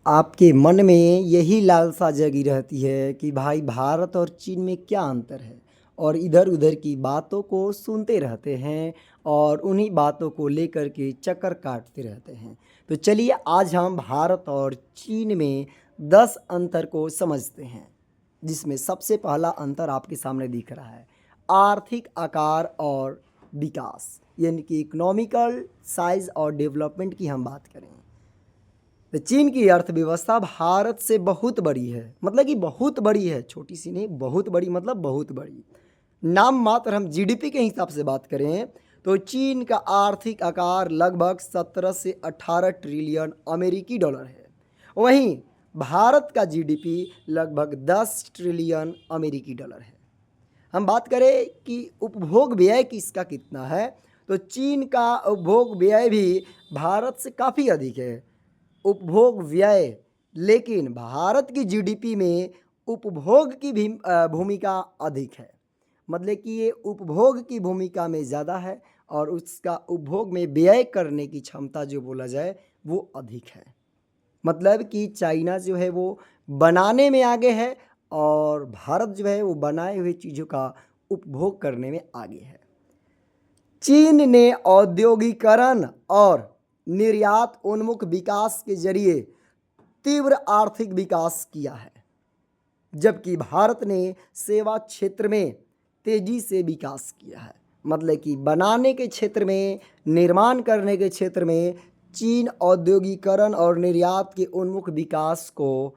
आपके मन में यही लालसा जगी रहती है कि भाई भारत और चीन में क्या अंतर है, और इधर उधर की बातों को सुनते रहते हैं और उन्हीं बातों को लेकर के चक्कर काटते रहते हैं। तो चलिए आज हम भारत और चीन में 10 अंतर को समझते हैं, जिसमें सबसे पहला अंतर आपके सामने दिख रहा है आर्थिक आकार और विकास, यानी कि इकोनॉमिकल साइज और डेवलपमेंट की हम बात करें तो चीन की अर्थव्यवस्था भारत से बहुत बड़ी है। मतलब कि बहुत बड़ी है, छोटी सी नहीं, बहुत बड़ी, मतलब बहुत बड़ी। नाम मात्र हम जीडीपी के हिसाब से बात करें तो चीन का आर्थिक आकार लगभग 17 से 18 ट्रिलियन अमेरिकी डॉलर है। वहीं भारत का जीडीपी लगभग 10 ट्रिलियन अमेरिकी डॉलर है। हम बात करें कि उपभोग व्यय किसका कितना है, तो चीन का उपभोग व्यय भी भारत से काफ़ी अधिक है उपभोग व्यय, लेकिन भारत की जीडीपी में उपभोग की भी भूमिका अधिक है। मतलब कि ये उपभोग की भूमिका में ज़्यादा है और उसका उपभोग में व्यय करने की क्षमता जो बोला जाए वो अधिक है। मतलब कि चाइना जो है वो बनाने में आगे है और भारत जो है वो बनाए हुए चीज़ों का उपभोग करने में आगे है। चीन ने औद्योगिकरण और निर्यात उन्मुख विकास के जरिए तीव्र आर्थिक विकास किया है, जबकि भारत ने सेवा क्षेत्र में तेजी से विकास किया है। मतलब कि बनाने के क्षेत्र में, निर्माण करने के क्षेत्र में चीन औद्योगिकरण और निर्यात के उन्मुख विकास को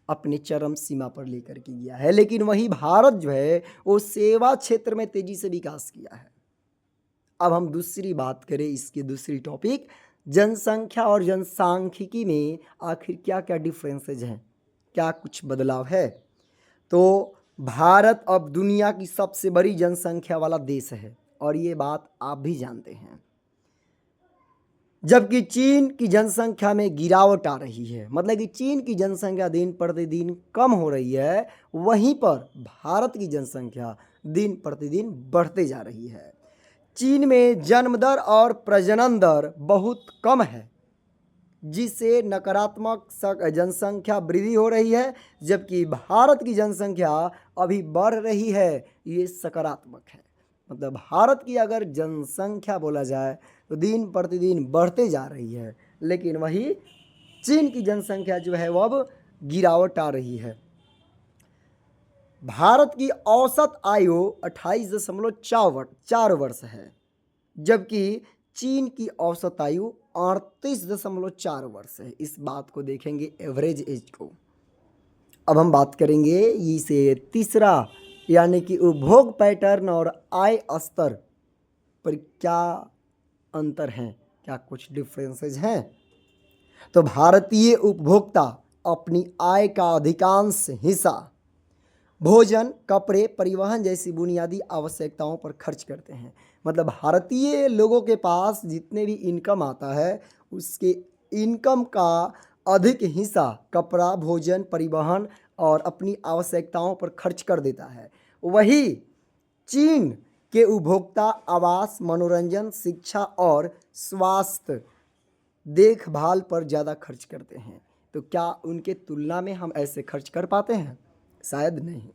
अपने चरम सीमा पर लेकर के गया है, लेकिन वही भारत जो है वो सेवा क्षेत्र में तेजी से विकास किया है। अब हम दूसरी बात करें, इसकी दूसरी टॉपिक जनसंख्या और जनसांख्यिकी में आखिर क्या क्या डिफरेंसेज हैं, क्या कुछ बदलाव है। तो भारत अब दुनिया की सबसे बड़ी जनसंख्या वाला देश है और ये बात आप भी जानते हैं, जबकि चीन की जनसंख्या में गिरावट आ रही है। मतलब कि चीन की जनसंख्या दिन प्रतिदिन कम हो रही है, वहीं पर भारत की जनसंख्या दिन प्रतिदिन बढ़ते जा रही है। चीन में जन्म दर और प्रजनन दर बहुत कम है, जिससे नकारात्मक जनसंख्या वृद्धि हो रही है, जबकि भारत की जनसंख्या अभी बढ़ रही है, ये सकारात्मक है। मतलब भारत की अगर जनसंख्या बोला जाए तो दिन प्रतिदिन बढ़ते जा रही है, लेकिन वही चीन की जनसंख्या जो है वो अब गिरावट आ रही है। भारत की औसत आयु 28.4 वर्ष है, जबकि चीन की औसत आयु 38.4 वर्ष है। इस बात को देखेंगे एवरेज एज को। अब हम बात करेंगे इसे तीसरा, यानी कि उपभोग पैटर्न और आय स्तर पर क्या अंतर हैं, क्या कुछ डिफरेंसेस हैं। तो भारतीय उपभोक्ता अपनी आय का अधिकांश हिस्सा भोजन, कपड़े, परिवहन जैसी बुनियादी आवश्यकताओं पर खर्च करते हैं। मतलब भारतीय लोगों के पास जितने भी इनकम आता है उसके इनकम का अधिक हिस्सा कपड़ा, भोजन, परिवहन और अपनी आवश्यकताओं पर खर्च कर देता है। वही चीन के उपभोक्ता आवास, मनोरंजन, शिक्षा और स्वास्थ्य देखभाल पर ज़्यादा खर्च करते हैं। तो क्या उनके तुलना में हम ऐसे खर्च कर पाते हैं? शायद नहीं।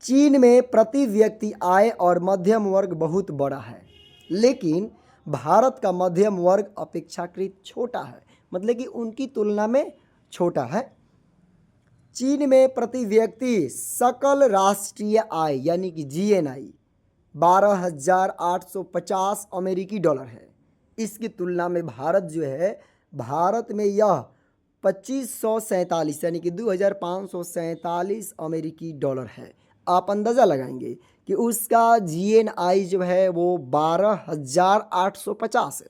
चीन में प्रति व्यक्ति आय और मध्यम वर्ग बहुत बड़ा है, लेकिन भारत का मध्यम वर्ग अपेक्षाकृत छोटा है। मतलब कि उनकी तुलना में छोटा है। चीन में प्रति व्यक्ति सकल राष्ट्रीय आय यानी कि जीएनआई 12,850 अमेरिकी डॉलर है। इसकी तुलना में भारत जो है, भारत में यह 2547 यानी कि 2,547 अमेरिकी डॉलर है। आप अंदाज़ा लगाएंगे कि उसका जीएनआई जो है वो 12,850 है।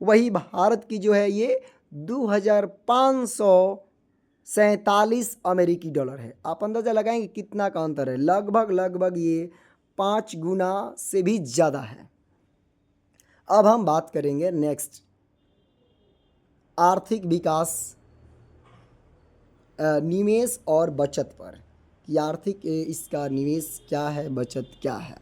वही भारत की जो है ये 2,547 अमेरिकी डॉलर है। आप अंदाज़ा लगाएंगे कितना का अंतर है। लगभग ये 5 गुना से भी ज़्यादा है। अब हम बात करेंगे नेक्स्ट आर्थिक विकास, निवेश और बचत पर कि आर्थिक इसका निवेश क्या है, बचत क्या है।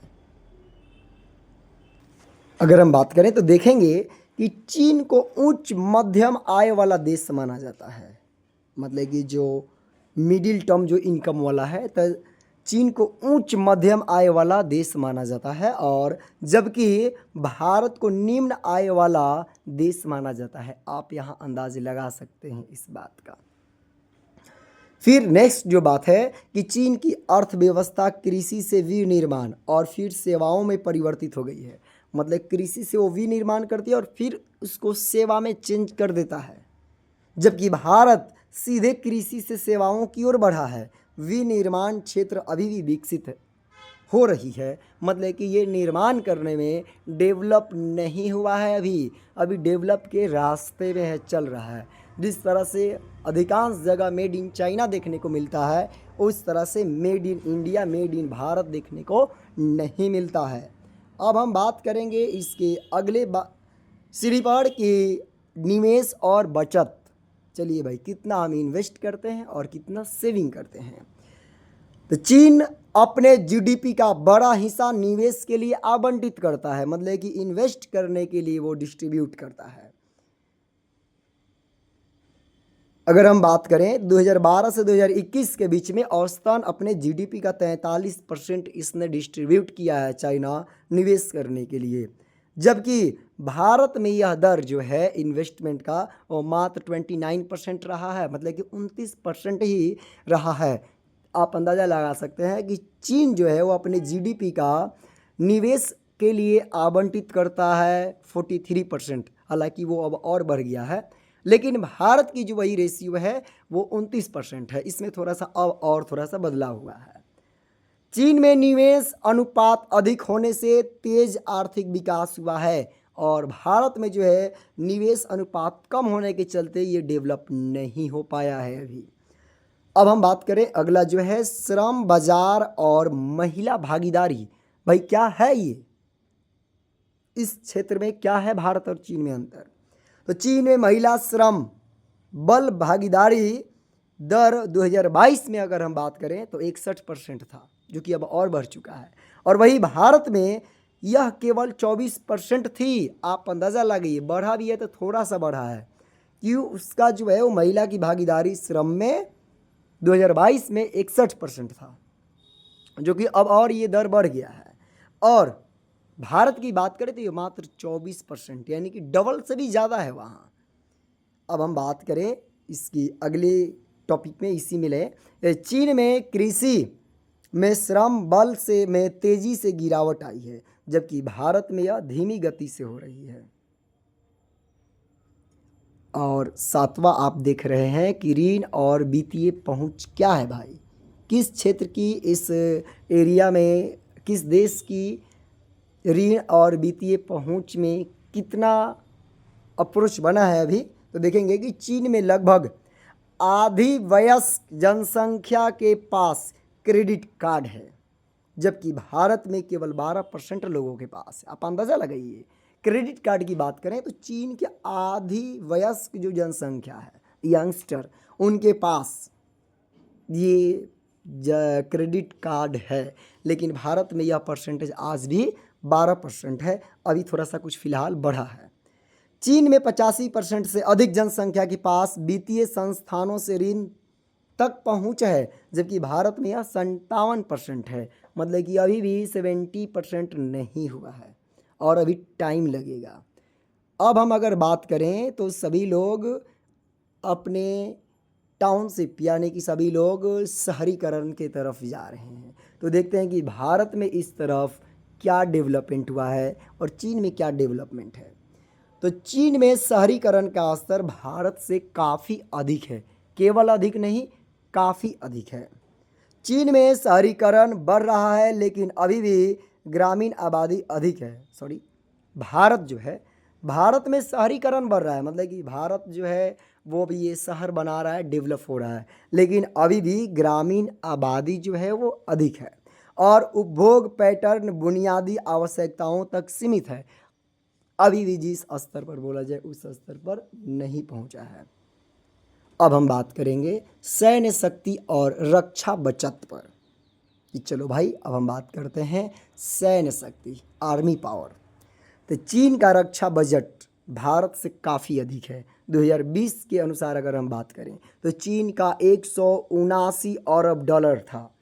अगर हम बात करें तो देखेंगे कि चीन को उच्च मध्यम आय वाला देश माना जाता है, मतलब कि जो मिडिल टर्म जो इनकम वाला है, तो चीन को उच्च मध्यम आय वाला देश माना जाता है, और जबकि भारत को निम्न आय वाला देश माना जाता है। आप यहाँ अंदाजे लगा सकते हैं इस बात का। फिर नेक्स्ट जो बात है कि चीन की अर्थव्यवस्था कृषि से विनिर्माण और फिर सेवाओं में परिवर्तित हो गई है। मतलब कृषि से वो विनिर्माण करती है और फिर उसको सेवा में चेंज कर देता है, जबकि भारत सीधे कृषि से सेवाओं की ओर बढ़ा है। विनिर्माण क्षेत्र अभी भी विकसित हो रही है, मतलब कि ये निर्माण करने में डेवलप नहीं हुआ है, अभी डेवलप के रास्ते में है, चल रहा है। जिस तरह से अधिकांश जगह मेड इन चाइना देखने को मिलता है, उस तरह से made in India, made in Bharat देखने को नहीं मिलता है। अब हम बात करेंगे इसके अगले सीढ़ी पर कि निवेश और बचत। चलिए भाई, कितना हम इन्वेस्ट करते हैं और कितना सेविंग करते हैं। तो चीन अपने जीडीपी का बड़ा हिस्सा निवेश के लिए आवंटित करता है, मतलब कि इन्वेस्ट करने के लिए वो डिस्ट्रीब्यूट करता है। अगर हम बात करें 2012 से 2021 के बीच में औसतन अपने जीडीपी का 43% इसने डिस्ट्रीब्यूट किया है चाइना निवेश करने के लिए, जबकि भारत में यह दर जो है इन्वेस्टमेंट का वो मात्र 29% रहा है, मतलब कि 29% ही रहा है। आप अंदाज़ा लगा सकते हैं कि चीन जो है वो अपने जीडीपी का निवेश के लिए आवंटित करता है 43%, हालांकि वो अब और बढ़ गया है, लेकिन भारत की जो वही रेशियो है वो 29% है। इसमें थोड़ा सा अब और थोड़ा सा बदलाव हुआ है। चीन में निवेश अनुपात अधिक होने से तेज आर्थिक विकास हुआ है, और भारत में जो है निवेश अनुपात कम होने के चलते ये डेवलप नहीं हो पाया है अभी। अब हम बात करें अगला जो है श्रम बाजार और महिला भागीदारी। भाई क्या है ये, इस क्षेत्र में क्या है भारत और चीन में अंतर? तो चीन में महिला श्रम बल भागीदारी दर 2022 में अगर हम बात करें तो 61% था, जो कि अब और बढ़ चुका है, और वही भारत में यह केवल 24% थी। आप अंदाज़ा लगाइए, बढ़ा भी है तो थोड़ा सा बढ़ा है, क्यों? उसका जो है वो महिला की भागीदारी श्रम में 2022 में 61% था, जो कि अब और ये दर बढ़ गया है। और भारत की बात करें तो ये मात्र 24%, यानी कि डबल से भी ज़्यादा है वहाँ। अब हम बात करें इसकी अगले टॉपिक में, इसी में ले, चीन में कृषि में श्रम बल से में तेज़ी से गिरावट आई है, जबकि भारत में यह धीमी गति से हो रही है। और सातवां आप देख रहे हैं कि ऋण और वित्तीय पहुंच क्या है भाई, किस क्षेत्र की, इस एरिया में किस देश की ऋण और वित्तीय पहुंच में कितना अप्रोच बना है अभी, तो देखेंगे कि चीन में लगभग आधी वयस्क जनसंख्या के पास क्रेडिट कार्ड है, जबकि भारत में केवल 12% लोगों के पास है। आप अंदाज़ा लगाइए, क्रेडिट कार्ड की बात करें तो चीन के आधी वयस्क जो जनसंख्या है, यंगस्टर, उनके पास ये क्रेडिट कार्ड है, लेकिन भारत में यह परसेंटेज आज भी 12% है, अभी थोड़ा सा कुछ फिलहाल बढ़ा है। चीन में 85% से अधिक जनसंख्या के पास वित्तीय संस्थानों से ऋण तक पहुंच है, जबकि भारत में यह 57% है, मतलब कि अभी भी 70% नहीं हुआ है और अभी टाइम लगेगा। अब हम अगर बात करें तो सभी लोग अपने टाउनशिप, यानी कि सभी लोग शहरीकरण के तरफ जा रहे हैं, तो देखते हैं कि भारत में इस तरफ क्या डेवलपमेंट हुआ है और चीन में क्या डेवलपमेंट है। तो चीन में शहरीकरण का स्तर भारत से काफ़ी अधिक है, केवल अधिक नहीं, काफ़ी अधिक है। चीन में शहरीकरण बढ़ रहा है, लेकिन अभी भी ग्रामीण आबादी अधिक है। भारत जो है, भारत में शहरीकरण बढ़ रहा है, मतलब कि भारत जो है वो भी ये शहर बना रहा है, डेवलप हो रहा है, लेकिन अभी भी ग्रामीण आबादी जो है वो अधिक है, और उपभोग पैटर्न बुनियादी आवश्यकताओं तक सीमित है, अभी भी जिस स्तर पर बोला जाए उस स्तर पर नहीं पहुंचा है। अब हम बात करेंगे सैन्य शक्ति और रक्षा बचत पर। चलो भाई, अब हम बात करते हैं सैन्य शक्ति, आर्मी पावर। तो चीन का रक्षा बजट भारत से काफ़ी अधिक है। 2020 के अनुसार अगर हम बात करें तो चीन का 179 अरब डॉलर था,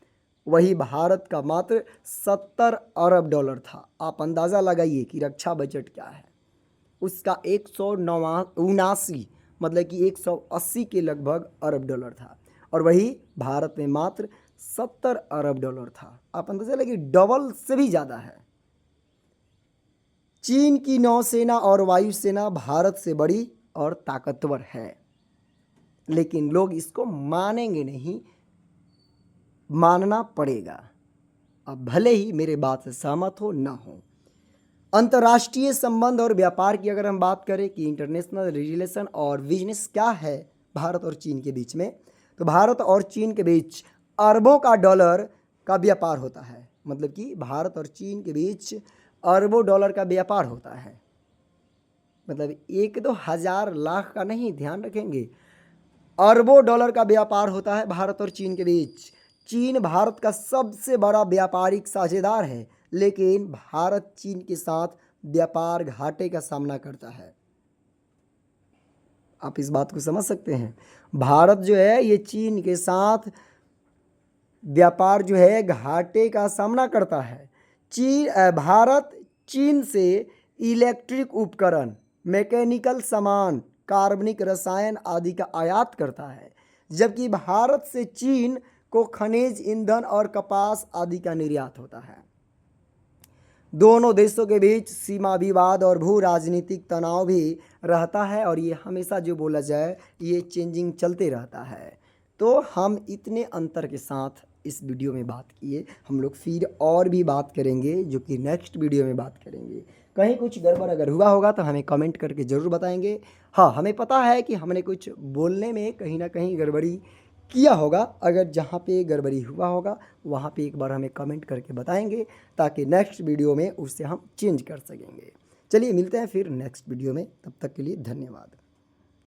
वही भारत का मात्र 70 अरब डॉलर था। आप अंदाज़ा लगाइए कि रक्षा बजट क्या है। उसका 179 मतलब कि 180 के लगभग अरब डॉलर था, और वही भारत में मात्र 70 अरब डॉलर था। आप अंदाज़ा लगाइए, डबल से भी ज़्यादा है। चीन की नौसेना और वायुसेना भारत से बड़ी और ताकतवर है, लेकिन लोग इसको मानेंगे नहीं, मानना पड़ेगा। अब भले ही मेरे बात से सहमत हो ना हो। अंतर्राष्ट्रीय संबंध और व्यापार की अगर हम बात करें कि इंटरनेशनल रिलेशन और बिजनेस क्या है भारत और चीन के बीच में, तो भारत और चीन के बीच अरबों का डॉलर का व्यापार होता है। मतलब कि भारत और चीन के बीच अरबों डॉलर का व्यापार होता है। मतलब 1-2 हज़ार लाख का नहीं, ध्यान रखेंगे, अरबों डॉलर का व्यापार होता है भारत और चीन के बीच। चीन भारत का सबसे बड़ा व्यापारिक साझेदार है, लेकिन भारत चीन के साथ व्यापार घाटे का सामना करता है। आप इस बात को समझ सकते हैं। भारत जो है ये चीन के साथ व्यापार जो है घाटे का सामना करता है। भारत चीन से इलेक्ट्रिक उपकरण, मैकेनिकल सामान, कार्बनिक रसायन आदि का आयात करता है, जबकि भारत से चीन को खनिज, ईंधन और कपास आदि का निर्यात होता है। दोनों देशों के बीच सीमा विवाद और भू राजनीतिक तनाव भी रहता है, और ये हमेशा जो बोला जाए ये चेंजिंग चलते रहता है। तो हम इतने अंतर के साथ इस वीडियो में बात किए, हम लोग फिर और भी बात करेंगे, जो कि नेक्स्ट वीडियो में बात करेंगे। कहीं कुछ गड़बड़ अगर हुआ होगा तो हमें कमेंट करके ज़रूर बताएंगे। हाँ, हमें पता है कि हमने कुछ बोलने में कहीं ना कहीं गड़बड़ी किया होगा। अगर जहाँ पे गड़बड़ी हुआ होगा वहाँ पे एक बार हमें कमेंट करके बताएंगे, ताकि नेक्स्ट वीडियो में उससे हम चेंज कर सकेंगे। चलिए मिलते हैं फिर नेक्स्ट वीडियो में, तब तक के लिए धन्यवाद।